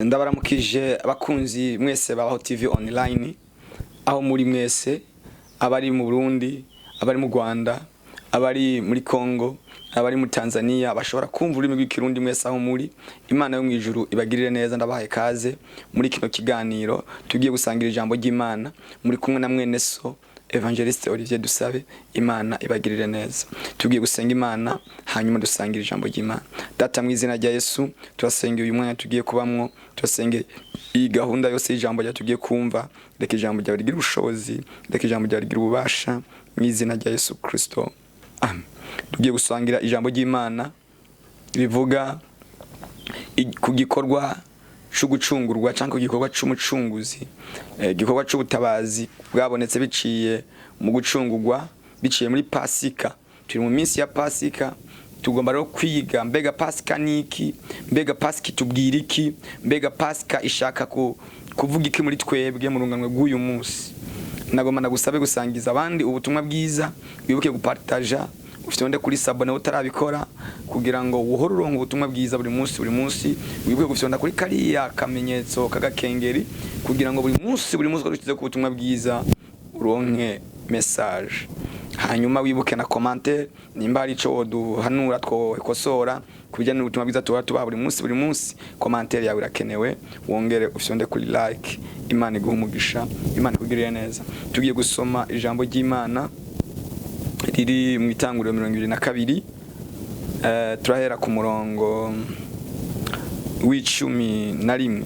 Ndabaramukije abakunzi mwese babaho TV online aho muri mwese abari mu Burundi, abari mu Rwanda, abari muri Congo, abari mu Tanzania bashobora kumva ururimi rw'ikirundi mwese aho muri. Imana yo mwijuru ibagirire neza, ndabahaye kaze muri kino kiganiro tugiye gusangira ijambo ry'Imana muri kumwe na mwene so Evangeliste Olivier Dusabe. Imana ibagirire neza. Tugiye gusenga Imana hanyuma dusangira ijambo ry'Imana. Data mu izina rya Yesu turasengera uyu mwanya tugiye kubamwo, turasengera iyi gahunda yose y'ijambo rya tugiye kumva. Reka ijambo ryawe rigira ubushobozi, reka ijambo ryawe rigira ububasha mu izina rya Yesu Kristo. Amen. Tugiye gusangira ijambo ry'Imana rivuga ku gikorwa cyo gucungurwa cyangwa ku gikorwa cy'umucunguzi, gikorwa cy'ubutabazi bwabonetse biciye mu gucungurwa biciye muri Pasika. Turi mu minsi ya Pasika, tugomba rero kwiga mbega Pasika niki, mbega Pasika tubwira iki, mbega Pasika ishaka kuvuga iki muri twebwe mu runganwe rw'uyu munsi. Nagomba nagusabe gusangiza abandi ubutumwa bwiza, wibuke gupartager, ufite wende kuri sabone utarabikora kugira ngo uhore uronka ubutumwa bwiza buri munsi, wibuke gufyonda kuri kariya kamenyetso kagakengeri kugira ngo buri munsi ko dushyize ku butumwa bwiza uronke message. Hanyuma wibuke na commentaire nimba hari ico duhanura twekosora kubijyana n'ubutumwa bwiza tuba buri munsi. Commentaire yawe irakenewe, wongere ufyonde kuri like. Imana iguhe umugisha, Imana ikugirire neza. Tugiye gusoma ijambo ry'Imana riri mu Itanguriro 22. Turahera ku murongo w'11.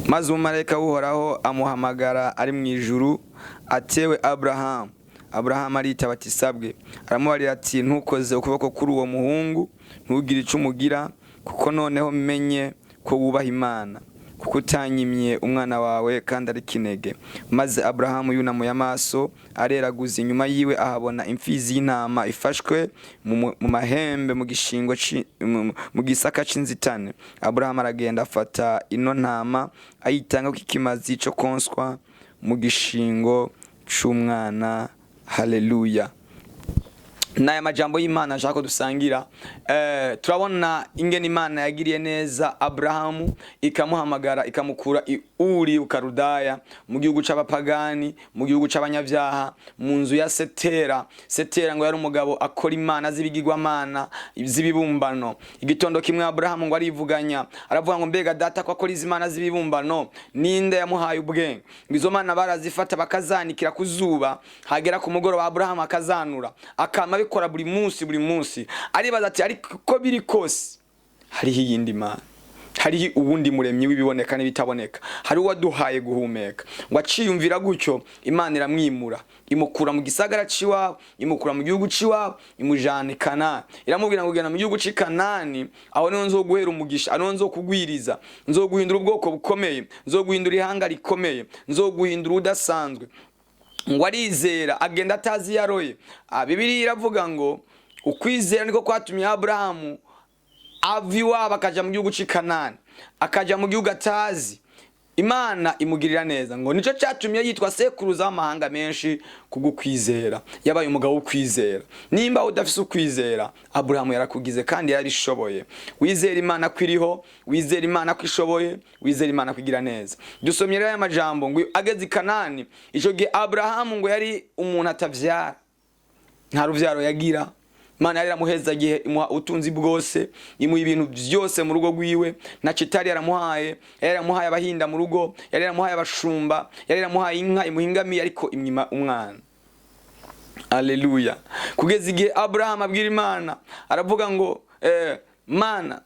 Maze umumarayika w'Uhoraho amuhamagara ari mu ijuru atewe Abrahamu. Abrahamu aritaba ati sabwe. Aramubarira ati ntukoze ukuboko kuri uwo muhungu, ntugire ico umugira, kuko noneho menye ko wubaha Imana, kuko utanyimye umwana wawe kandi ari kinege. Maze Abrahamu yunamuye amaso areraguza inyuma yiwe ahabona imfizi y'intama ifashwe mu mahembe mu gisaka c'inzitane. Abrahamu aragenda afata ino ntama ayitanga k'ikimazi cyo konswa mu gishingo c'umwana. Haleluya. Naya majambo y'Imana nshaka ko dusangira. Turabona ingene Imana yagiriye neza Abrahamu, ikamuhamagara ikamukura Uri ukarudaya mu gihugu c'abapagani, mu gihugu c'abanyavyaha, mu nzu ya Setera. Setera ngo yari umugabo akora imana z'ibigirwamana z'ibibumbano. Igitondo kimwe Abrahamu ngo arivuganya, aravuga ngo mbega data ko akora izimana z'ibibumbano ninde yamuhaye ubwenge? Izo mana barazifata bakazanikira kuzuba, hagera ku mugoroba Abrahamu akazanura akama bikora buri munsi. Aribaza ati ariko biri kose hariho iyindi Mana, hariho ubundi muremyi w'ibiboneka n'ibitaboneka, hari uwaduhaye guhumeka. Ngo aciyumvira gutyo Imana iramwimura, imukura mu gisagara ciwabo, imukura mu gihugu ciwabo, imujana Kanani. Iramubwira ngo genda mu gihugu ci Kanani, aho niho nzoguhera umugisha, aho nzokugwiriza, nzoguhindura ubwoko bukomeye, nzoguhindura ihanga rikomeye, nzoguhindura udasanzwe. Ngo arizera agenda atazi yaroye. Bibiliya iravuga ngo ukwizera niko kwatumye Abrahamu ava iwabo akaja mu gihugu ci Kanani, akaja mu gihugu atazi. Imana imugirira neza, ngo nico cyatumye yitwa sekuruza w'amahanga menshi kugukwizera. Yabaye umugabo w'ukwizera. Nimba udafise ukwizera, Abrahamu yarakugize kandi yarishoboye. Wizera Imana kwiriho, wizera Imana kwishoboye, wizera Imana kwigira neza. Dusomye rero aya majambo ngo ageze Kanani, ico gihe Abrahamu ngo yari umuntu atavyara, nta ruvyaro yagira. Imana yari yaramuhezagiye, imuha utunzi bwose, imuha ibintu byose mu rugo rwiwe. Na Citari yari yaramuhaye abahinda mu rugo, yari yaramuhaye abashumba, yari yaramuhaye inka imuhingamiye, ariko imwima umwana. Haleluya. Kugeza igihe Abrahamu abwira Imana, aravuga ngo Mana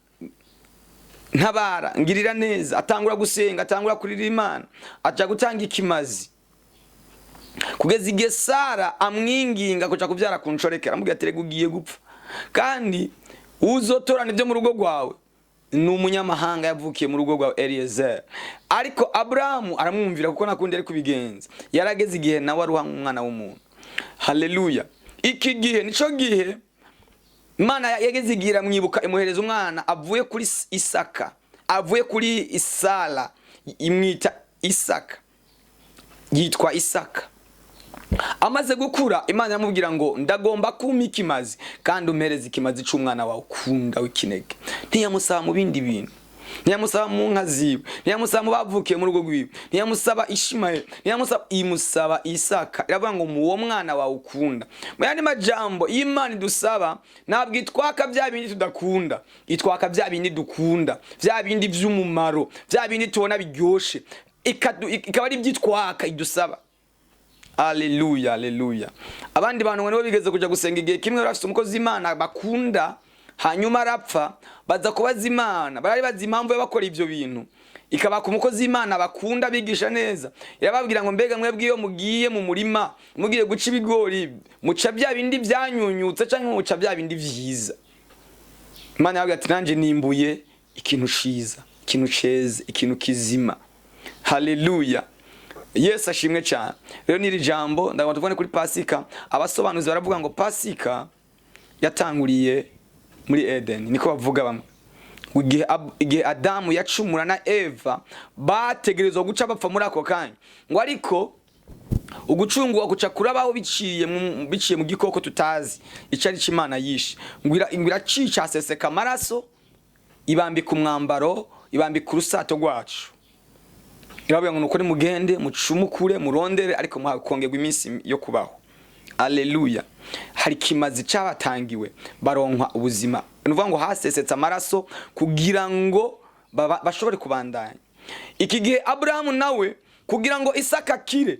ntabara, ngirira neza. Atangura gusenga, atangura kurira Imana, aca gutanga ikimazi. Kugeza igihe Sara amwinginga kuja kuvyara kunshoreke, aramubwira ati rega ugiye gupfa, kandi uzotorana ibyo mu rugo rwawe ni umunyamahanga yavukiye mu rugo rwa Eliezer. Ariko Abrahamu aramwumvira kuko nakundi ari kubigenza. Yarageze igihe nawe aruha umwana w'umuntu. Haleluya. Iki gihe nico gihe Imana yageze igihe iramwibuka, imuhereza umwana avuye kuri Isaka, avuye kuri Isara, imwita Isaka, yitwa Isaka. Amaze gukura Imana yamubwira ngo ndagomba kumpa ikimazi kandi umpereze ikimazi c'umwana wawe ukunda w'ikinege. Ntiyamusaba mu bindi bintu. ntiyamusaba mu nka ziwe, ntiyamusaba mu bavukiye mu rugo rwiwe, ntiyamusaba Ishimayeli, imusaba Isaka. Iravuga ngo mu uwo mwana wawe ukunda. Mu yandi majambo, iyo Imana idusaba ntabwo itwaka bya bindi tudakunda, itwaka bya bindi dukunda, bya bindi by'umumaro, bya bindi tubona biryoshe, ikaba ari ibyitwaka idusaba. Haleluya, haleluya. Abandi bantu ngo nibo bigeze kuja gusenga igihe kimwe bafite umukozi w'Imana bakunda, hanyuma arapfa, baza kubaza Imana, bari bazi impamvu yo bakora ivyo bintu. Ikabaka umukozi w'Imana bakunda bigisha neza. Irababwira ngo mbega mwebwe iyo mugiye mu murima, mugiye guca ibigori, muca bya bindi byanyunyutse canke muca bya bindi vyiza. Imana yababwira ati nanje nimbuye ikintu ciza, ikintu ceze, ikintu kizima. Haleluya. Yesu ashimwe cyane. Rero niri jambo ndagomba tuvone kuri Pasika. Abasobanuzi baravuga ngo Pasika yatanguriye muri Eden, niko bavuga bamwe. Igihe Adamu yacumura na Eva bategerezwa guca bapfa muri ako kanya. Ngo ariko ugucungwa guca kurabaho biciye mu gikoko tutazi icari c'Imana yishe. Ngo iracica aseseka amaraso, ibambika umwambaro, ibambika urusato rwacu. Iravuga ngo nuko mugende mucumukure murondere ariko muhakongerwa iminsi yo kubaho. Haleluya. Hari kimazi cyabatangiwe baronka ubuzima. Nuvuga ngo hasesetse amaraso kugira ngo bashobore kubandanya. Iki gihe Abrahamu nawe kugira ngo Isaka kire.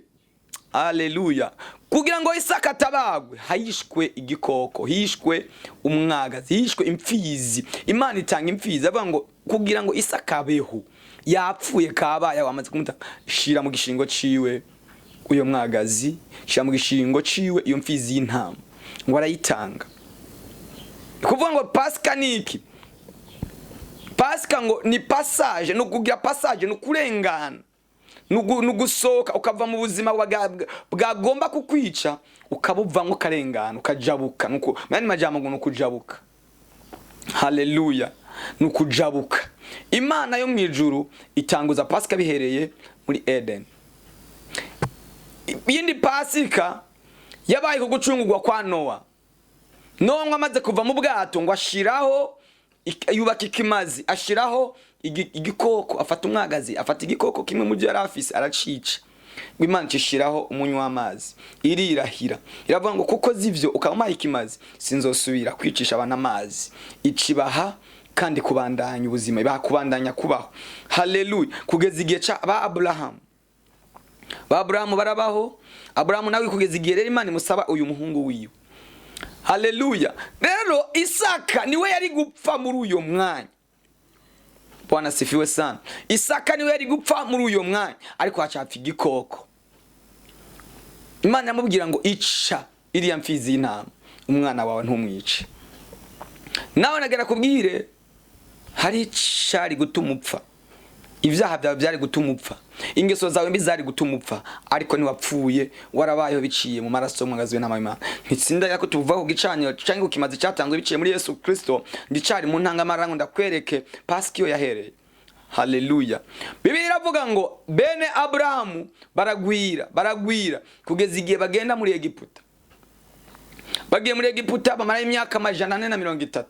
Haleluya. Kugira ngo Isaka tabagwe hayishwe igikoko, hishwe umwagazi, hishwe imfizi. Imana itanga imfizi avuga ngo kugira ngo Isaka abeho. Yapfuye kabaye wamaze kumuta, shira mu gishingo ciwe uyo mwagazi, shira mu gishingo ciwe iyo mfizi y'intama, ngo arayitanga. Kuvuga ngo Pasika niki? Pasika ngo ni passage, no kugira passage, no kurengana, no gusoka ukava mu buzima bwagomba kukwica ukabuva ngo karengana ukajabuka. Nuko mani majambo ngo nukujabuka. Haleluya. Nukujabuka. Imana yo mwijuru itanguza Pasika bihereye muri Eden. Yindi Pasika yabaye ko gucungurwa kwa Noa. Noa amaze kuva mu bwato ngo ashiraho yubaka ikimazi, ashiraho igikoko, afata umwagazi, afata igikoko kimwe mu byo yarafise aracica. Imana cishiraho umunyu w'amazi, irirahira. Iravuga ngo kuko zivyo ukamaye ikimazi sinzosubira kwicisha abana amazi. Icibaha kandi kubandanya ubuzima, bakubandanya kubaho. Haleluya. Kugeza igihe ca Abrahamu barabaho. Abrahamu nawe kugeza igihe rero Imana imusaba uyu muhungu wiwe. Haleluya. Rero Isaka niwe yari gupfa muri uyo mwanya. Bwana sifiwe sana. Isaka niwe yari gupfa muri uyo mwanya ariko hacapfa igikoko. Imana yamubwira ngo ica iriya mfizi y'intama, umwana wawe ntumwice. Nawe nagera kubwire hari icari gutuma upfa. Ivyaha byawe byari gutuma upfa, ingeso zawe mbi zari gutuma upfa, ariko niwapfuye warabayeho biciye mu maraso y'umwagazi w'intama y'Imana. Ntitsinda yako tuvuga ku gicaniro canke ku kimazi cyatangwe biciye muri Yesu Kristo. Ndicari mu ntangamara ngo ndakwereke Pasika iyo yahereye. Haleluya. Bibiliya iravuga ngo bene Abrahamu baragwira kugeza igihe bagenda muri Egiputa. Bagiye muri Egiputa bamara imyaka 430.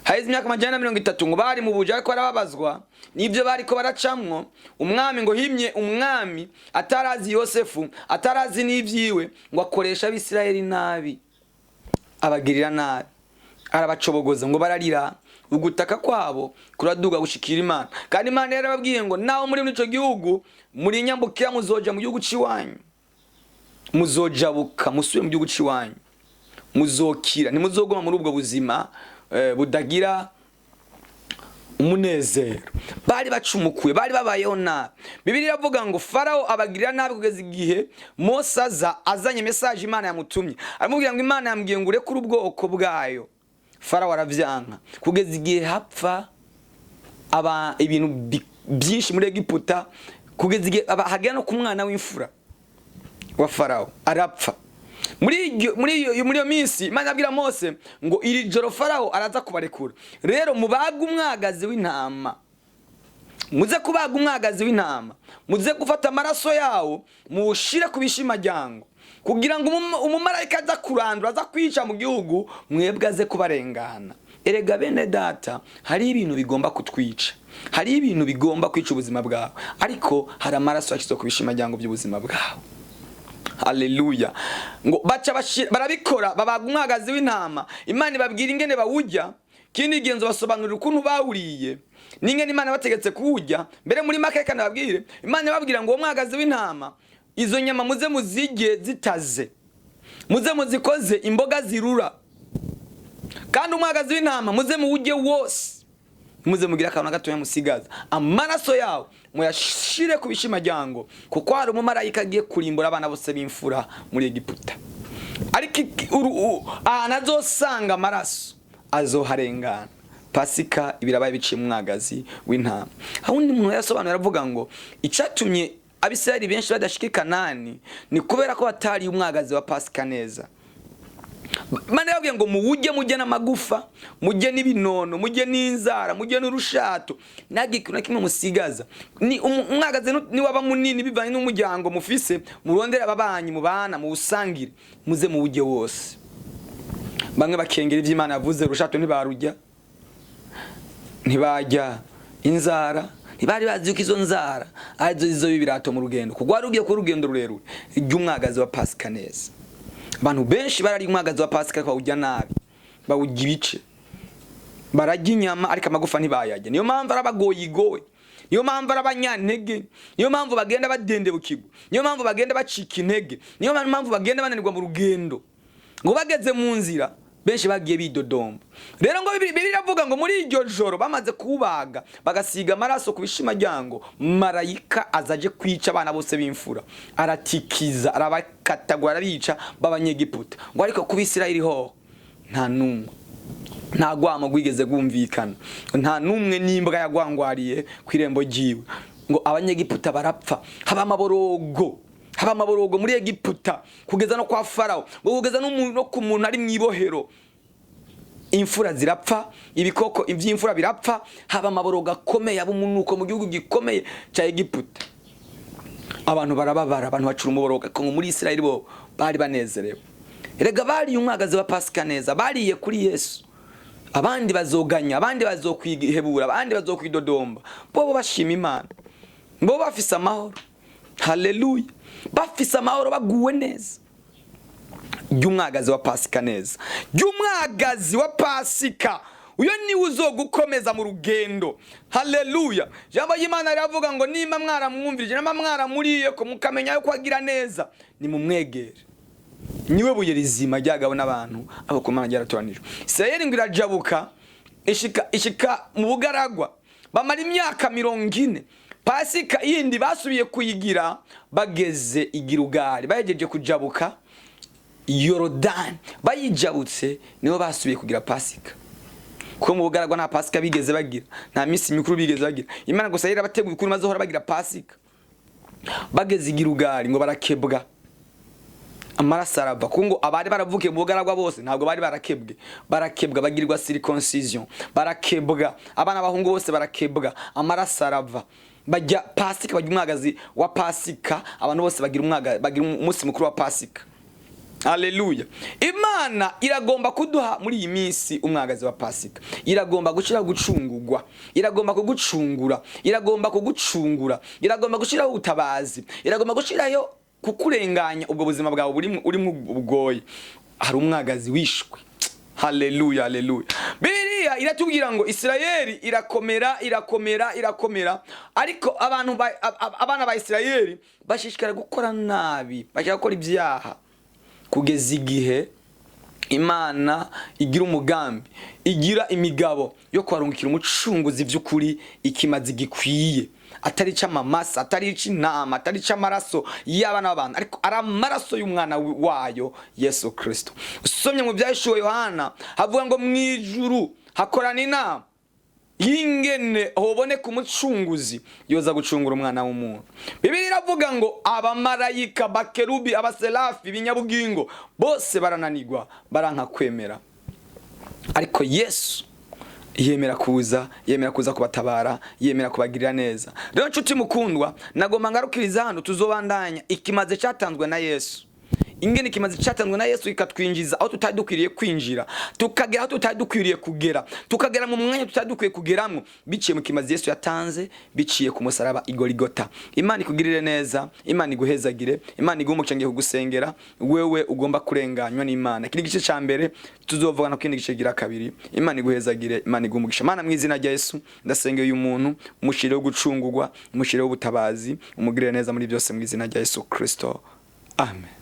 Haize imyaka 430 ngo bari mu buja ariko barababazwa nivyo bariko baracamwo. Umwami ngo himye umwami atarazi Yosefu, atarazi n'ivyiwe, ngo akoresha Abisirayeli nabi, abagirira nabi, arabacobogoza ngo bararira. Ugutaka kwabo kuraduga gushikira Imana, kandi Imana yarababwiye ngo naho muri ico gihugu muri nyambukira muzoja mu gihugu ciwanyu, muzojabuka musuye mu gihugu ciwanyu, muzokira, ntimuzogoma muri ubwo buzima budagira umunezero. Bari bacumukuye, bari babayeho nabi. Bibiliya iravuga ngo Farao abagirira nabi kugeza igihe Mose azanye message Imana yamutumye, aramubwira ngo Imana yambwiye ngo urekure ubwoko bwayo. Farao aravyanka kugeza igihe hapfa ibintu byinshi muri Egiputa, kugeza igihe hagera no ku mwana w'imfura wa Farao arapfa. Muri iyo minsi Imana yabwira Mose ngo iri joro Farao araza kubarekura. Rero mubaga umwagazi w'intama, muze kubaga umwagazi w'intama, muze gufata amaraso yawo mushire kubishimajyango, kugira ngo umumarayika aza kurandura, aza kwica mu gihugu, mwebwe aze kubarengana. Erega bene data, hari ibintu bigomba kutwica, hari ibintu bigomba kwica ubuzima bwawe, ariko hari amaraso yashyize ku bishimajyango by'ubuzima bwawe. Haleluya. Ngo baca barabikora, babaga umwagazi w'intama, Imana ibabwira ingene bawujya, kindi genzo basobanurira ukuntu bawuriye n'ingene Imana bategetse kuwujya. Mbere muri make kandi babwire, Imana ibabwira ngo uwo mwagazi w'intama, izo nyama muze muzige zitaze, muze muzikoze imboga zirura, kandi umwagazi w'intama muze muwujye wose, muze mugira akantu gatoya musigaza, amaraso yawe muyashire ku bishimajyango, kuko hari umumarayika agiye kurimbura abana bose b'imfura muri Egiputa. Ariko anazosanga amaraso azoharengana. Pasika ibirabaye biciye umwagazi w'intama. Ahundi umuntu yasobanura aravuga ngo icatumye Abisirayeli benshi badashika i Kanani ni kubera ko batari umwagazi wa Pasika neza. Imana yabwiye ngo muwujye, mujye n'amagufa, mujye n'ibinono, mujye n'inzara, mujye n'urushato, ntagikintu na kimwe musigaza. Ni umwagazi ni waba munini bivanye n'umuryango mufise, murondera ababanyi mubana mu busangire, muze muwujye wose. Bamwe bakengera ivy'Imana yavuze, urushato ntibarujya, ntibajya inzara, ntibari bazi yuko izo nzara arizo zizo bibirato mu rugendo, kuko wari ugiye ku rugendo rurerure. Ry'umwagazi wa Pasika neza. Abantu benshi barari umwagazi wa Pasika bawujya nabi, bawujya ibice, barajya inyama ariko amagufa ntibayajya. Niyo mpamvu arabagoyigowe, niyo mpamvu arabanyantege, niyo mpamvu bagenda badendebukirwa, niyo mpamvu bagenda bacika intege, niyo mpamvu bagenda bananirwa mu rugendo. Ngo bageze mu nzira benshi bagiye bidodomba. Rero ngo Bibiliya iravuga ngo muri iryo joro bamaze kubaga bagasiga amaraso ku bishimajyango, marayika azaje kwica abana bose b'imfura, aratikiza, arabakatagura, arabica b'Abanyegiputa. Ngo ariko ku Bisirayeli ho nta numwe, nta gwamo gwigeze gumvikana, nta numwe n'imbwa yagwangwariye kw'irembo ryiwe. Ngo Abanyegiputa barapfa, haba amaborogo muri Egiputa, kugeza no kwa Farao, ngo kugeza no ku muntu ari mwibohero. Imfura zirapfa, ibikoko ivy'imfura birapfa, haba amaborogo akomeye, abumunuko mu gihugu gikomeye ca Egiputa. Abantu barababara, abantu bacura umuborogo, ko muri Isirayeli bo bari banezerewe. Erega bari umwagazi wa Pasika neza, bariye kuri Yesu. Abandi bazoganya, abandi bazokwihebura, abandi bazokwidodomba, bo bashima Imana, bo bafise amahoro. Haleluya. Bafise amahoro, baguwe neza. Ry'umwagazi wa Pasika neza, ry'umwagazi wa Pasika, uyo niwe uzogukomeza mu rugendo. Haleluya. Jambo y'Imana riravuga ngo nimba mwaramwumvirije, nimba mwaramuriye ko mukamenya yuko agira neza, ni mumwegere. Niwe buye rizima ryagawe n'abantu abo ku Mana ryaratoranijwe. Isirayeli ngo irajabuka ishika mu bugaragwa, bamara imyaka 40. Pasika yindi basubiye kuyigira bageze i Gilugari, bayegeje kujabuka Yorodani. Bayijabutse niho basubiye kugira Pasika, ko mu bugaragwa nta Pasika bigeze bagira, nta misi mikuru bigeze bagira. Imana gusa yari abateguye kuri mazohora bagira Pasika. Bageze i Gilugari ngo barakebwa, amaraso arava, kuko ngo abari baravukiye mu bugaragwa bose ntabwo bari barakebwe. Barakebwa, bagirirwa circoncision, barakebwa, abana bahungu bose barakebwa, amaraso arava. Bajya Pasika, bajya umwagazi wa Pasika, abantu bose bagira umunsi mukuru wa Pasika. Haleluya. Imana iragomba kuduha muri iyi minsi umwagazi wa Pasika. Iragomba gushira gucungurwa, iragomba kugucungura, iragomba kugucungura, iragomba gushiraho ubutabazi, iragomba gushirayo kukurenganya ubwo buzima bwawe uri mu bugoye. Hari umwagazi wishwe. Haleluya, haleluya. Bibiliya iratubwira ngo Isirayeli irakomera, ariko abana ba Isirayeli bashishikara gukora nabi, bashaka gukora ibyaha, kugeza igihe Imana igira umugambi, igira imigabo yo kwarungikira umucunguzi vy'ukuri ikimazi gikwiye, atari c'amamasa, atari c'intama, atari c'amaraso y'abana b'abantu, ariko ari amaraso y'umwana wayo Yesu Kristo. Usomye mu Vyahishuriwe Yohana havuga ngo mwijuru hakorana inama y'ingene hoboneka umucunguzi yoza gucungura umwana w'umuntu. Bibiliya iravuga ngo abamarayika, bakerubi, abaserafi, binyabugingo bose barananirwa, baranka kwemera, ariko Yesu yemera kuza kubatabara, yemera kubagirira neza. Rero nshuti mukundwa, nagomba ngarukiriza hano, tuzobandanya ikimaze cyatanzwe na Yesu. ingene ikimazi cyatanzwe na Yesu ikatwinjiza aho tutari dukwiriye kwinjira, tukagera aho tutari dukwiriye kugera, tukagera mu mwanya tutari dukwiye kugeramo, biciye mu kimazi Yesu yatanze, biciye ku musaraba i Golgotha. Imana ikugirire neza, Imana iguhezagire, Imana igumuke ngiye kugusengera. Wewe ugomba kurenganywa n'Imana. Kiri gice ca mbere tuzovugana ku kindi gice gira kabiri. Imana iguhezagire, Imana igumugisha. Mana mu izina rya Yesu ndasengeye uyu muntu, umushire wo gucungurwa, umushire wo butabazi, umugirire neza muri byose mu izina rya Yesu Kristo. Amen.